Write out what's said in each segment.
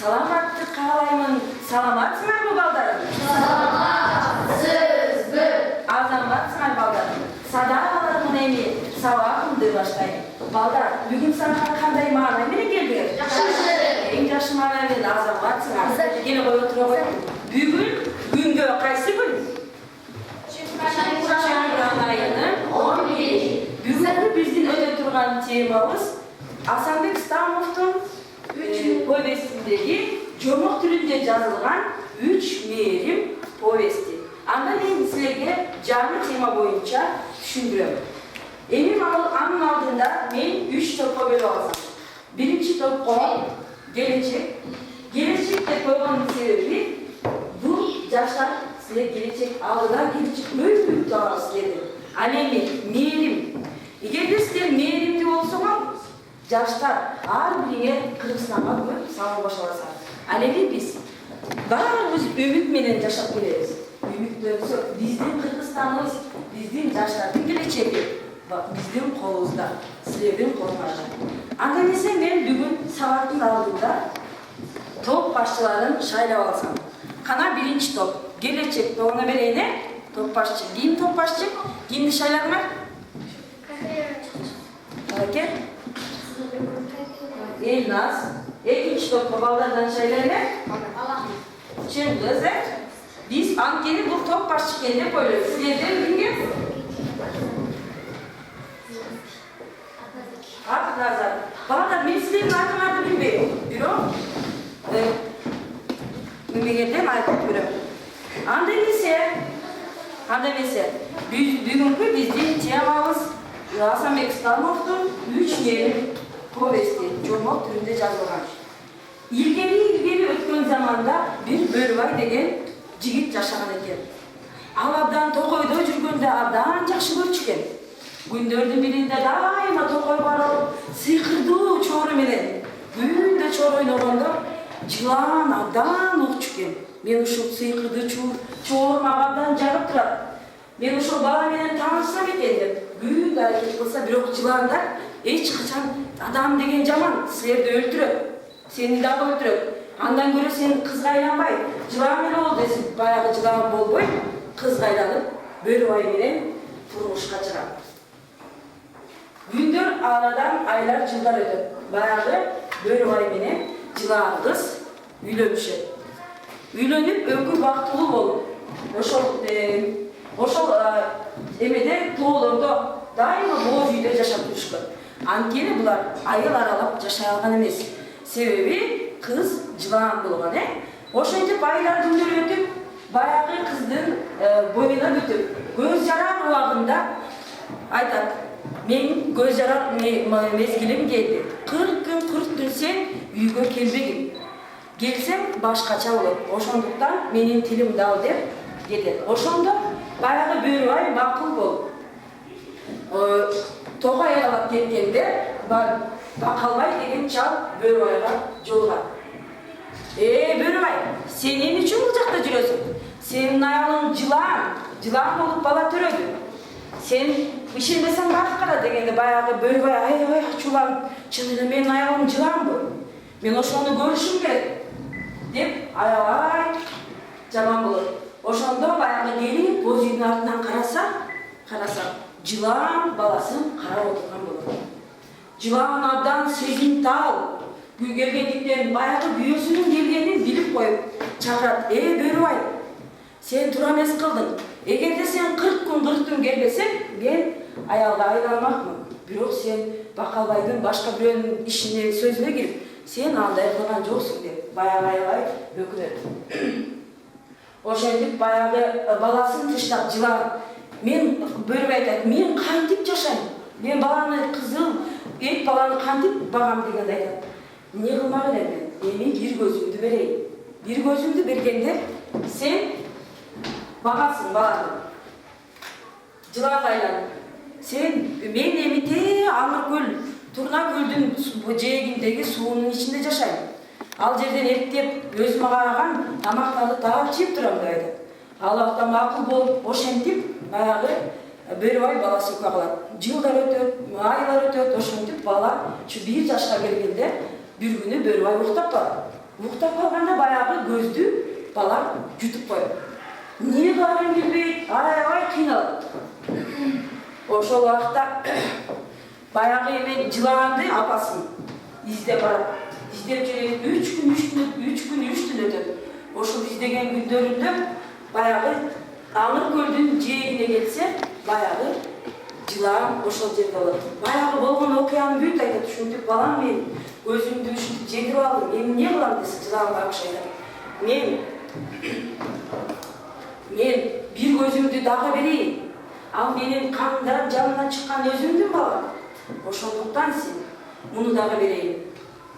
Саламатты каалаймын. Саламатсыңарбы балдарым? Саламатсызбы. Азаматсыңар балдарым. Садағаларымын эми сабагымды баштайм. Балдар, бүгүн сага кандай маана менен келдиңер? Жакшы. Эң жакшы маана менен азаматсыңар. Келе кой отуруп койгой. Бүгүн күнгө кайсы күн? Чембиран айынын 11. Бүгүнкү биздин өтө турган темабыз Асанбек Стамовдун повестиндеги жомок тилинде жазылган 3 мээрим повести. Анда мен силерге жаңы тема боюнча түшүндүрөм. Эми анын алдында мен 3 топко бөлүп алсам. Биринчи топко келечек. Келечек деп койгон себеби бул жаштар силер келечек алдыда келечек өйүп турасыз деди. Ал эми мээрим. Эгерде силер мээримдүү болсоңор, жаштар ар бириңер Кыргызстанга көп сабак башталасыңар. Ал эми биз баарыбыз үмүт менен жашап келебиз. Үмүттөрүбүз биздин Кыргызстаныбыз, биздин жаштардын келечеги биздин колубузда, силердин колуңарда. Анда эмесе мен бүгүн сабактын алдында топ башчыларын шайлап алсам. Кана биринчи топ, келечек тобуна берейин, топ башчы. Ким топ башчы? Кимди шайладыңар? Кем? Элназ. Экинчи топко балдардан шайлайбы? Чыңгыз, биз анткени бул топ башчы экен деп ойлойбуз. Силерден кимге? Атназар. Балдар, мен силердин атыңарды билбейм. Бирок мемлекеттен айтып берем. Анда эмесе, бүгүнкү биздин темабыз Асанбек Стамовдун 3 мээрим повести жомок түрүндө жазылган. Илгери өткөн заманда бир Бөрүбай деген жигит жашаган экен. Ал абдан токойдо жүргөндө абдан жакшы көрчү экен. Күндөрдүн биринде дайыма токой барып, сыйкырдуу чоору менен күндө чоор ойногондо жылан абдан укчу экен. Мен ушул сыйкырдуу чоор мага абдан жагып турат. Мен ушул бала менен таанышсам экен деп күндө аракет кылса, бирок жыландар эч качан адам деген жаман, силерди өлтүрөт. Сени дагы өлтүрөт. Андан көрө сен кызга айланбай, жылан эле бол десип, баягы жылан болбой, кызга айланып, Бөрүбай менен турмушка чыгат. Күндөр арадан айлар, жылдар өтөт. Баягы Бөрүбай менен жылан кыз үйлөнүшөт. Үйлөнүп, өкү бактылуу болуп, ошол эмеде тоолордо дайыма бооз үйдө жашап жүрүшкөн. Анткени булар айыл аралап жашай алган эмес. Себеби кыз жылан болгон, Ошентип айлар күндөр өтүп, баягы кыздын боюна бүтүп, көз жарар убагында айтат: "Мен көз жарар мезгилим келди. 40 түн сен үйгө келбегин. Келсем башкача болот. Ошондуктан менин тилим дал" деп кетет. Ошондо баягы Бөрүбай макул болуп тога аялап кеткенде Бакалбай деген чал Бөрүбайга жолугат. Бөрүбай, сен эмне үчүн бул жакта жүрөсүң? Сенин аялың жылан болуп бала төрөдү. Сен ишенбесең барып кара дегенде баягы Бөрүбай: "Ай, чулан, чын эле менин аялым жыланбы? Мен ошону көрүшүм керек" деп аябай жаман болот. Ошондо баягы келип боз үйдүн артынан караса, жылан баласын карап отурган болот. Жылан абдан сезимтал келгендиктен баягы күйөөсүнүн келгенин билип коюп чакырат: "Бөрүбай, сен туура эмес кылдың. Эгерде сен 40 түн келбесең, мен аялга айланмакмын. Бирок сен Бакалбайдын башка бирөөнүн ишине, сөзүнө кирип, сен андай кылган жоксуң" деп баягы аябай өкүнөт. Ошентип баягы баласын тыштап жылан: "Мен Бөрүбай айтат, мен кантип жашайм? Мен баланы кызыл эт баланы кантип багам" дегенде айтат: "Эмне кылмак элем мен? Эми бир көзүмдү берейин. Бир көзүмдү бергенде сен багасың баланы. Жыланга айланып. Мен эми Аңыр көл, Турна көлдүн жээгиндеги суунун ичинде жашайм. Ал жерден эптеп өзүмө караган тамактарды таап жеп турам" деп айтат. Ал убакта макул болуп, ошентип баягы Бөрүбай баласы өкө калат. Жылдар өтөт, айлар өтөт, ошентип бала бир жашка келгенде бир күнү Бөрүбай уктап калат. Уктап калганда баягы көздү бала жутуп коет. Эмне кыларын билбейт, аябай кыйналат. Ошол убакта баягы эмен жылаганды апасын издеп барат. Издеп жүрөт 3 күн өтөт. Ошол издеген күндөрүндө баягы Аңыр көлдүн жээгине келсе, баягы жылаан ошол жерде болот. Баягы болгон окуяны бүт айтат. Ушинтип балам мен көзүмдү ушинтип жегирип алдым. Эмне кылам десе, жылаанга окшойт. Мен бир көзүмдү дагы берейин. Ал менин канымдан жанынан чыккан өзүмдүн балам. Ошондуктан сен муну дагы берейин.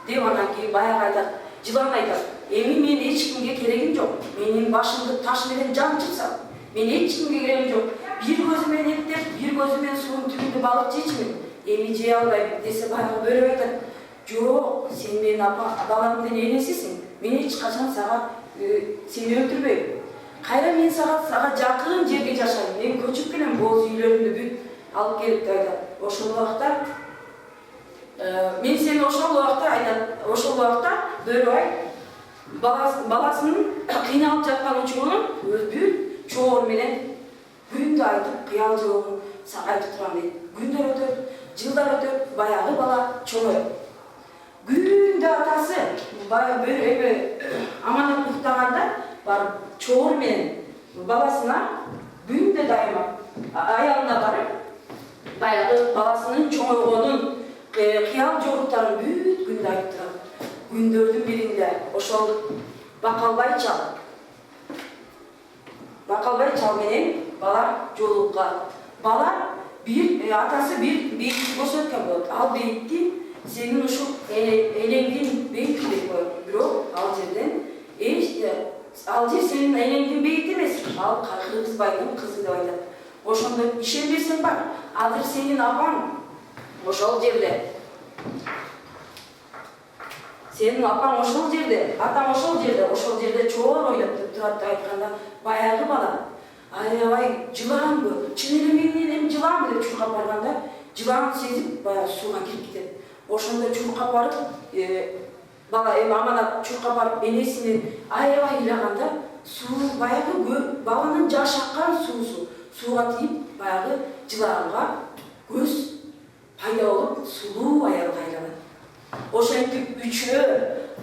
Деп анан кийин баягы айтат. Жылаан айтат. Эми мен эч кимге керегим жок. Менин башымды таш менен жанчырсам, мен эч кимге керегим жок. Бир көзүмен эттеп, бир көзүмен суунун түбүндө балык жейчүмүн. Эми жей албайм десе баягы бөрү айтат. Жок, сен менин баламдын энесисиң. Мен эч качан сага сени өлтүрбөйм. Кайра мен сага жакын жерге жашайм. Мен көчүп келем, боз үйлөрүмдү бүт алып келип айтат. Ошол убакта мен сени ошол убакта айтат. Ошол убакта бөрү баласынын кыйналып жаткан учурун бүт чоор менен күндө айтып, кыял жоогун сага айтып турам дейт. Күндөр өтөт, жылдар өтөт, баягы бала чоңойот. Күндө атасы баягы бир аманат уктаганда барып чоор менен баласына күндө дайыма аялына барып баягы баласынын чоңойгонун кыял жоруктарын бүт күндө айтып турат. Күндөрдүн биринде ошол Бакалбай чал менен бала жолуккан. Бала атасы бир бейит көрсөткөн болот. Ал бейитти сенин ушул элеңдин бейити деп коет. Бирок ал жер сенин элеңдин бейити эмес. Ал Кыргызбайдын кызы деп айтат. Ошондо ишенбесең бар. Азыр сенин апаң ошол жерде. Сенин апаң ошол жерде, атаң ошол жерде чоор ойлоп турат деп айтканда, баягы бала аябай жылаанбы, чын эле менен эми жылаанбы деп чуркап барганда, жылаан сезип баягы сууга кирип кетет. Ошондо чуркап барып, бала эми аманат чуркап барып энесинен аябай ыйлаганда, суу баягы баланын жаш аккан суусу сууга тийип, баягы жылаанга көз пайда болуп, сулуу аялга айланат. Ошентип үчөө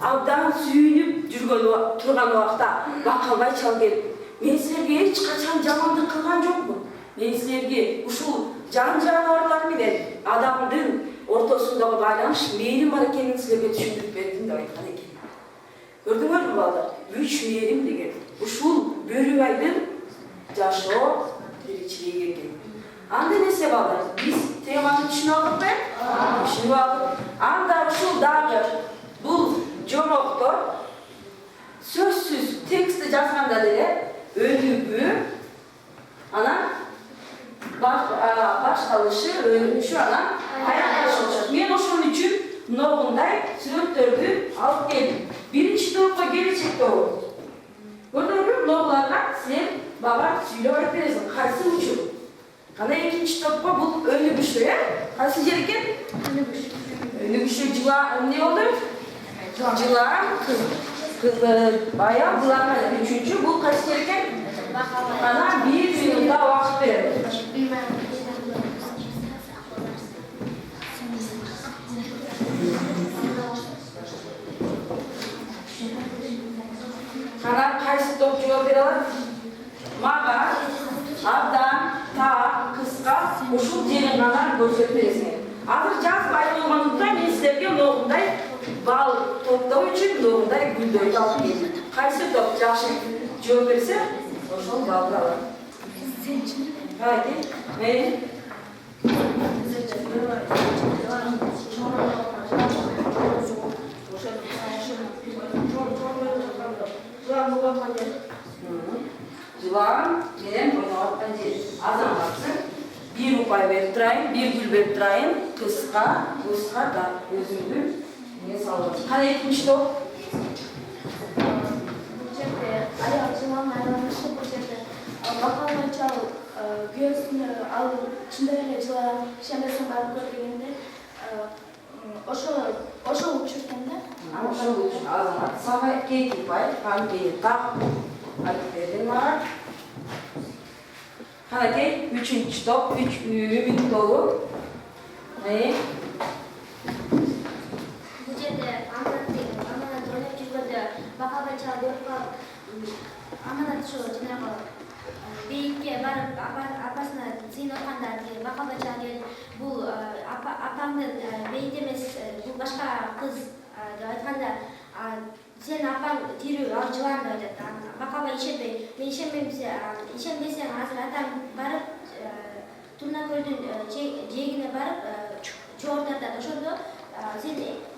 абдан сүйүнүп жүргөн турган убакта Бакалбай чал келип, мен силерге эч качан жамандык кылган жокмун. Мен силерге ушул жан жаныбарлар менен адамдын ортосундагы байланыш мээрим бар экенин силерге түшүндүрүп бердим деп айткан экен. Көрдүңөрбү балдар? 3 мээрим деген ушул Бөрүбайдын жашоо тиричилиги экен. Анда эмесе балдар, биз теманы түшүнүп алдыкпы? Түшүнүп алдык. Анда ушул дагы бул жомоктор сөзсүз текстти жазганда деле өнүгүү, анан башталышы, өнүгүшү, анан аякталышы. Мен ошон үчүн мындай сүрөттөрдү алып келдим. Биринчи топко келечек тобу. Көрдүңөрбү? Мыналарга сен бала сүйлөп айтып бересиң. Кайсы учур? Кана экинчи топко бул өнүгүшү, кайсы жер экен? Өнүгүшү жылаан эмне болду? Жылаан кыз аял жылаан. Үчүнчү бул кайсы жер экен? Ана 1 минутта убакыт берет. Кана кайсы топ жооп бере алат? Мага абдан кыска ушул жерин гана көрсөтүп бересиңер. Азыр жазбай болгондуктан мен силерге мындай бал топтоо үчүн мындай гүлдөрдү алып келдим. Кайсы топ жакшы жооп берсе, ошол балды алат. Хайди, жылаан менен ойноп аткан жер. Азаматсың, 1 упай берип турайын, 1 гүл берип турайын, кыска да өзүңдү эмне салып. Кана экинчи топ? Бул жерде аял жылаан айланышы, бул жерде Бакалбай чал күйөөсүнө алып чындай эле жылаан ишенбесең барып көр дегенде ошол ошол учурда Ошол үчүн азамат сага кейки бай, кантип так айтып бердиң мага. Канакей, 3-чү топ, 3 үмүт тобу. Бул жерде аманат ойноп жүргөндө Бакалбай чал көрүп калып, аманат ушу жанагы бейитке барып апасына зыйын отканда Бакалбай чал келип, бул апаңдын бейит эмес, бул башка кыз деп айтканда, сенин апаң тирүү, ал жылан деп айтат. Бакалбай ишенбей, мен ишенбесең азыр атаң барып Турнакөлдүн жээгине барып чоор тартат. Ошондо сен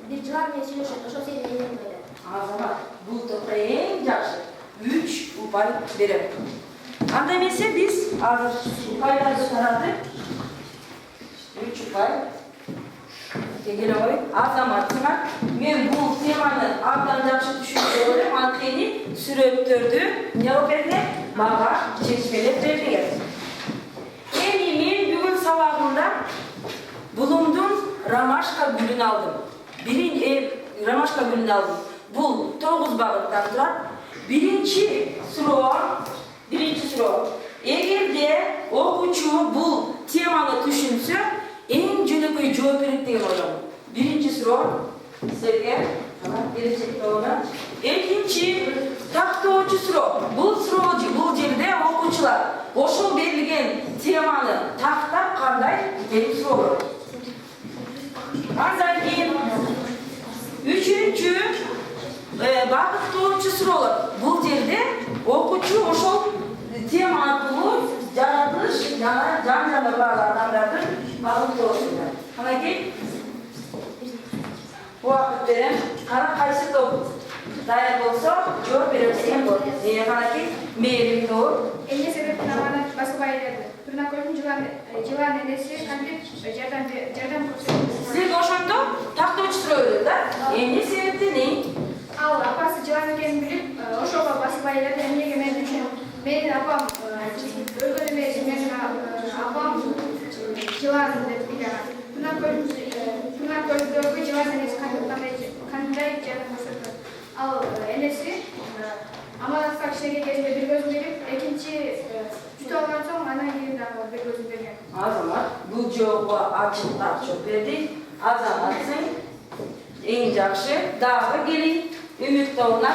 бир жылан менен сүйлөшөт, ошо сенин энең деп айтат. Азамат, бул топко эң жакшы 3 упай берем. Анда эмесе биз азыр упайларды таратып 3 упай келе кой. Азамат, мен бул теманы абдан жакшы түшүнүп элем, анткени сүрөттөрдү эмне кылып бердиңер? Мага чечмелеп бердиңер. Эми мен бүгүн сабагымда булумдун ромашка гүлүн алдым. Ромашка гүлүн алдым. Бул 9 багыттан турат. Биринчи суроо. Эгерде окуучу бул теманы түшүнсө, эң жөнөкөй жооп берет деген ойлойм. Биринчи суроо сизге, келечек тоона. Экинчи тактоочу суроо. Бул жерде окуучулар ошол берилген теманы тактап кандай деп суроо. Андан кийин үчүнчү багыттоочу суроолор. Бул жерде окуучу ошол тема аркылуу жаратылыш жана жан-жаныбар бар адамдардын багыттоосунда. Канакей убакыт берем. Кара кайсы топ даяр болсо жооп бересиң болот. Канакей мээрим тобу. Эмне себептен аманат басылбай берди? Турнакөлдүн жылан энеси кантип жардам көрсөттү? Силерге ошондо тактоочу суроо берет да? Эмне себептен? Ал апасы жылан экенин билип, ошого басылбай берди. Эмнеге мен үчүн? Менин апам өлгөн эмес, менин апам жылан деп билген. Турнакөлдөгү жылан энеси кандай жардам көрсөттү? Ал энеси аманатка кичинекей кезинде бир көзүн берип, экинчи бүтүп алган соң анан кийин дагы бир көзүн берген. Азамат, бул жоопко ачык жооп берди. Азаматсың эң жакшы. Дагы келин үмүт тобуна.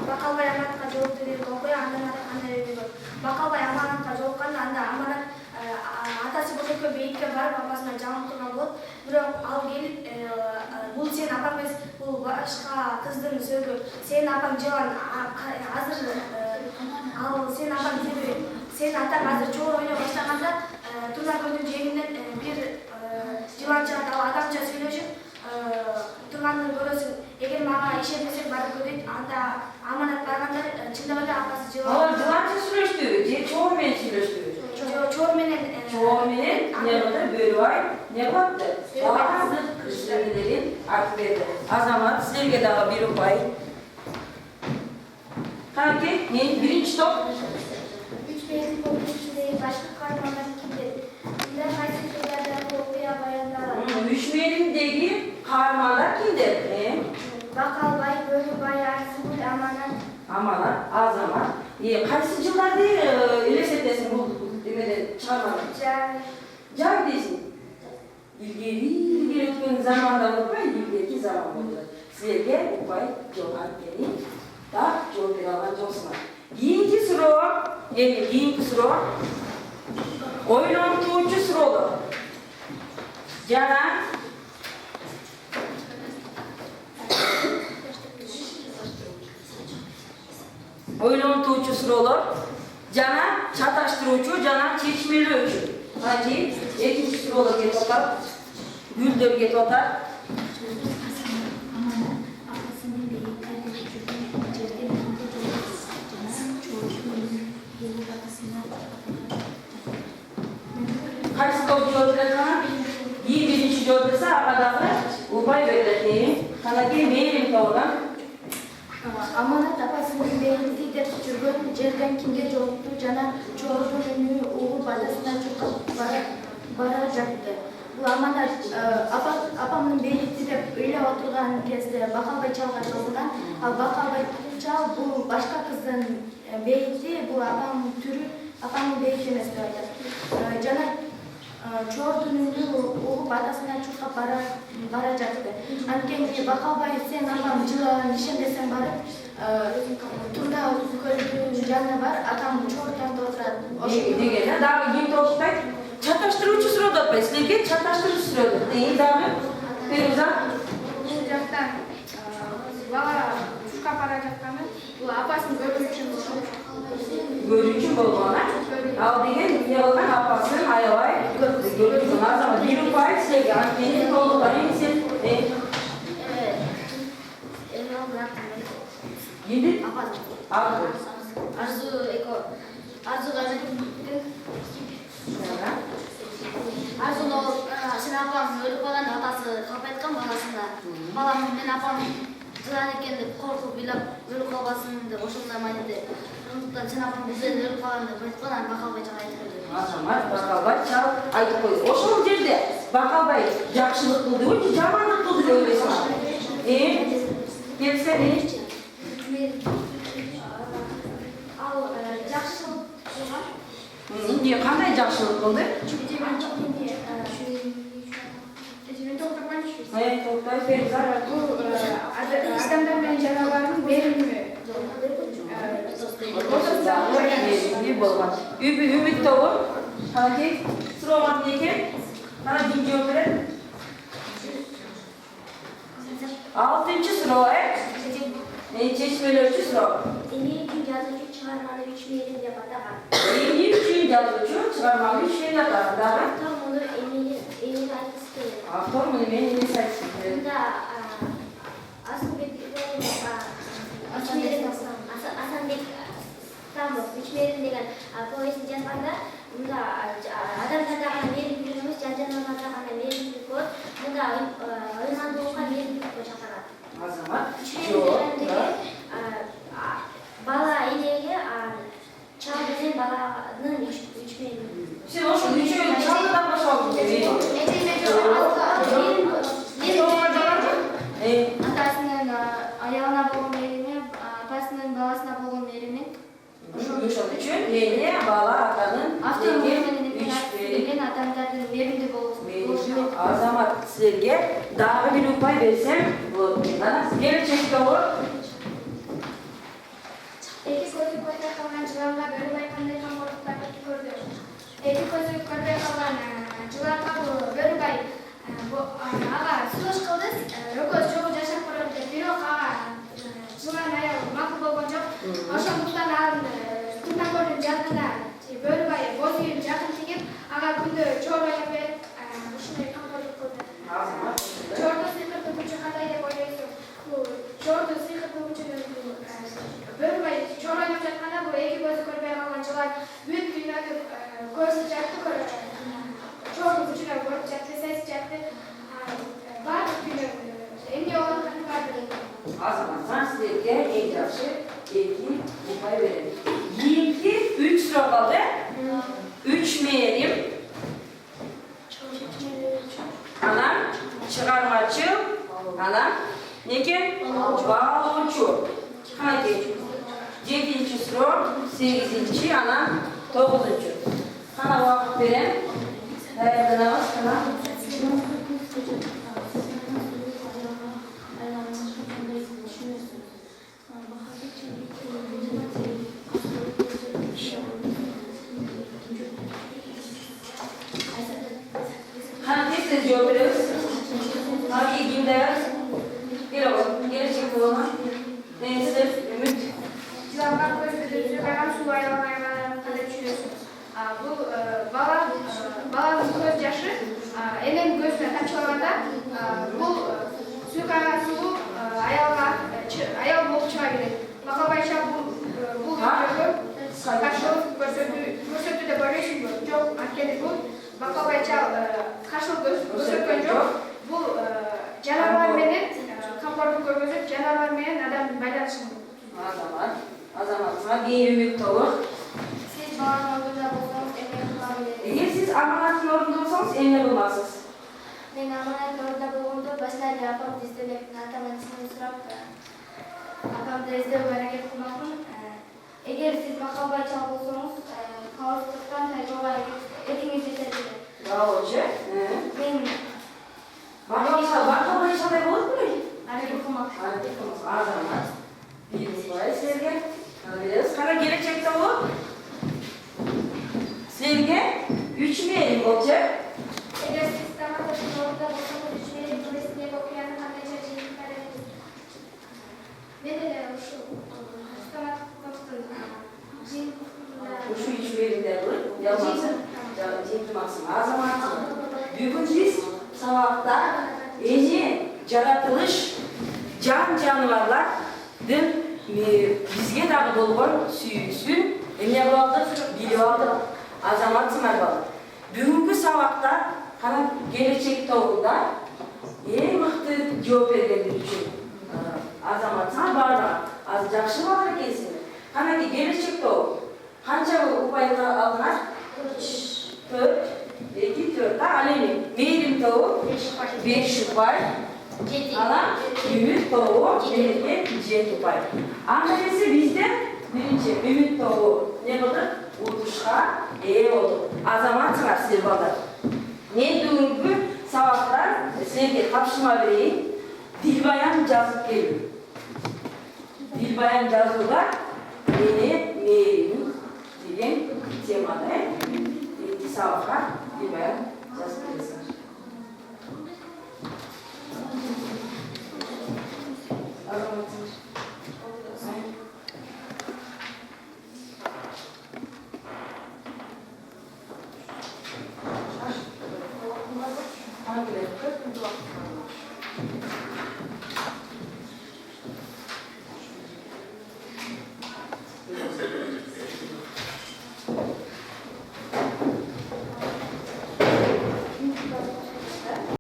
Бакалбай аманатка жоопту берип окуя, андан ары кандай болот? Бакалбай аманатка жоокканда анда аманат атасы бошокко бейитке барып апасына жалынып турган болот. Бирок ал келип, бул сенин апаң эмес, бул башка кыздын сөзү. Сенин апаң жылан, азыр ал сенин апаң тирүү. Сенин атаң азыр чоор ойной баштаганда Турнакөлдүн жээгинен бир жылан чыгат, ал адамча сүйлөшүп турганын көрөсүң. Эгер мага ишенбесең барып көр дейт. Анда аманат барганда чындап эле апасы жылан. Алар жыланча сүйлөштүбү же чоор менен сүйлөштүбү? Чоор менен эмне кылды? Бөрүбай эмне кылды? Баардык кырсыгылерин айтып берди. Азамат, силерге дагы бир упай. Канакей, биринчи топ. 3 мезгил болушундай башкы каармандар кимдер? Кимдер кайсы жерлерде окуя баяндалат? 3 мезгилдеги каармандар кимдер? Бакалбай, Бөрүбай, Арзымбул, Аманат. Аманат, Азамат. Кайсы жылдарды элестетесиң бул эмеден чыгарманы? Жай дейсиң. Илгери өткөн заманда болбой, илгерки заман болду. Силерге упай жок анткени так жооп бере алган жоксуңар. Кийинки суроо ойлонтуучу суроолор. Жана ойлонтуучу суроолор жана чаташтыруучу жана чечмелөөчү. Кайсы экинчи суроолор кетип атат. Гүлдөр кетип атат. Кайсы топ жооп берет ана? Биринчи жооп берсе, ага дагы упай берилет. Канакей мээрим тобуна. Аманат апасынын бейити деп жүргөн жерден кимге жоопту жана чоордун үнү угуп атасына чуркап бара жатты. Бул аманат апамдын бейити деп ыйлап отурган кезде Бакалбай чалга чалынган. Ал Бакалбай чал бул башка кыздын бейити, бул апамдын түрү, апамдын бейити эмес деп айтат. Жана Чордун үнү угуп атасына чуркап бара жатты. Анткени Бакалбай сен апам жылаган ишендесең барып, турда көлдүн жанына бар, атам чортонда отурат. Деген, дагы ким токтойт? Чаташтыруучу сурооду атпайбы, силерге чаташтыруучу сурооду. Дагы Феруза. Бул жактан бала чуркап бара жатканы, бул апасын көрүү үчүн Görücü болгона. Ал деген эмне кылган апасын аябай көргөн азамат. Бир упай силерге анткени толуган эмсен. Енді? Арзулоо сен апам өлүп калган, атасы калп айткан баласына. Балам мен апам жылан экен деп коркуп ыйлап өлүп калбасын деп ошондой мааниде. Ошондуктан сен апам бизден өлүп калган деп айткан, анан Бакалбай чал айтып койду. Азамат Бакалбай чал айтып койду. Ошол жерде Бакалбай жакшылык кылдыбы же жамандык кылды деп ойлойсуңар? Келсеңи. Ал жакшылык кылган. Эмне кандай жакшылык кылды? Токтой Феруза. адамдар менен жаныбарлардын берилими. болгон. Үмүт тобу. Анакей суроо экен. Кана ким жооп берет? 6-чы суроо, чечмелөөчү суроо. Эмне үчүн жазуучу чыгарманы 3 мээрим деп атаган? Эмне үчүн жазуучу чыгарманы 3 мээрим деп атаган? Автор муну эмне айтышы керек? Автор муну эмне айтышы керек? Мында Асанбек Стамов 3 мээрим деген повестин жазганда, мында адамдарда гана мээримдүүлүк эмес, жан-жаныбарларда гана мээримдүүлүк болот. Мында ыймандуулукка мээримдүүлүккө чакырат. Азамат. Бала энеге чал менен баланын 3 мээрим. Сен ошо үчөөнү чалдан башалдың. Атасынын аялына болгон мээрими, апасынын баласына болгон мээрими. Ошол үчүн эне, бала, атанын деген адамдардын мээримдүү болушу. Азамат, силерге дагы бир упай берсем болот. Анан келечекте болот. Эки көзү көрбөй калган жыланга Бөрүбай кандай камкорлуктарды көрдү? Эки көзү көрбөй калган жыланга Бөрүбай ага сунуш кылды, экөөсү чогуу жашап көрөт деп, бирок ага жылан аял макул болгон жок. Ошондуктан ал Тутанкордун жанына Бөрүбай боз үйүн жакын тигип, ага күндө чор ойноп берип, ушундай камкорлук кылды. Азамат. Чорду сыйкыртуу күчү кандай деп ойлойсуң? Бул чорду сыйкыртуу күчүнүн Бөрүбай чор ойноп жатканда бул эки көзү көрбөй калган жылан бүт дүйнөнү көзү жатты, чордун күчүнө көрүп жатты, сезип жатты. Баардык дүйнө эмне болуп атканын баардыгы. Азамат, силерге эң жакшы 2 упай берем. Кийинки 3 суроо калды. 3 мээрим. Анан чыгармачы, анан неке? Баалоочу. Канакей. 7-чи суроо, 8-чи, анан 9-чу. Кана убакыт берем. Даярданабыз, кана. Kanakey siz жооп беребиз. Канакей ким даяр? Келечек болма. Сиздер үмүт. Жыланга көзү түзүгөн суу айланайган кандай түшүнөсүң? Бул баланын көз жашы эненин көзүнө тамчылаганда, бул сүйкайган суу аял болуп чыга келет. Бакалбай чал бул видеого каршылык көрсөтүүдө деп ойлойсуңбу? Жок, анткени бул Бакалбай чал каршылык көрсөткөн жок. Бул жаныбарлар менен камкорлук көргөзүп, жаныбарлар менен адамдын байланышын. Азамат, сага кийин үмүт тобу. Сиз баланын ордунда болсоңуз эмне кылган элеңиз? Эгер сиз аманаттын ордунда болсоңуз эмне кылмаксыз? Nazarya apamды izlemekten ата-анасынан сурап, апамды izleuге аракет кылмакмын. Эгер сиз макалбайча болсоңуз, калыстыктан тайгага этиңиз жетет эле. Даочу. Мен Макалбайчадай болот беле? аракет кылмакмын. Аракет кылмак. Азамат. Биз бай силерге. Беребиз. Кана келечекте болот. Силерге 3 мээрим болчу. Эгер сиз стоматология жолунда болсоңуз, 3 мээрим журналистиндеги окуяны кандайча жеңип бересиз? Мен эле ушу Ушу 3 мээримде болот. Жалмасың. Жеңтимаксың. Азамат. Бүгүн биз сабакта эне жаратылыш жан жаныбарлардын бизге дагы болгон сүйүүсүн эмне кылып алдык, билип алдык. Азаматсыңар бала. Бүгүнкү сабакта кана келечек тобунда эң мыкты жооп бергендер үчүн азаматсыңар баардыгы аз жакшы балдар экенсиңер. Канаки келечек тобу канча упай алдыңар? 4, 2, 4. Ал эми мээрим тобу 5 упай. Анан үмүт тобу 7 упай. Анда эмесе бизде биринчи үмүт тобу не кылдык? Утушка ээ болдук. Азаматсыңар силер балдар. Мен бүгүнкү сабакта силерге тапшырма берейин. Дилбаян жазып келдим. Дилбаян жазууда эне мээрим деген темада сабакка дилбаян жазып келесиңер. Азаматсыңар.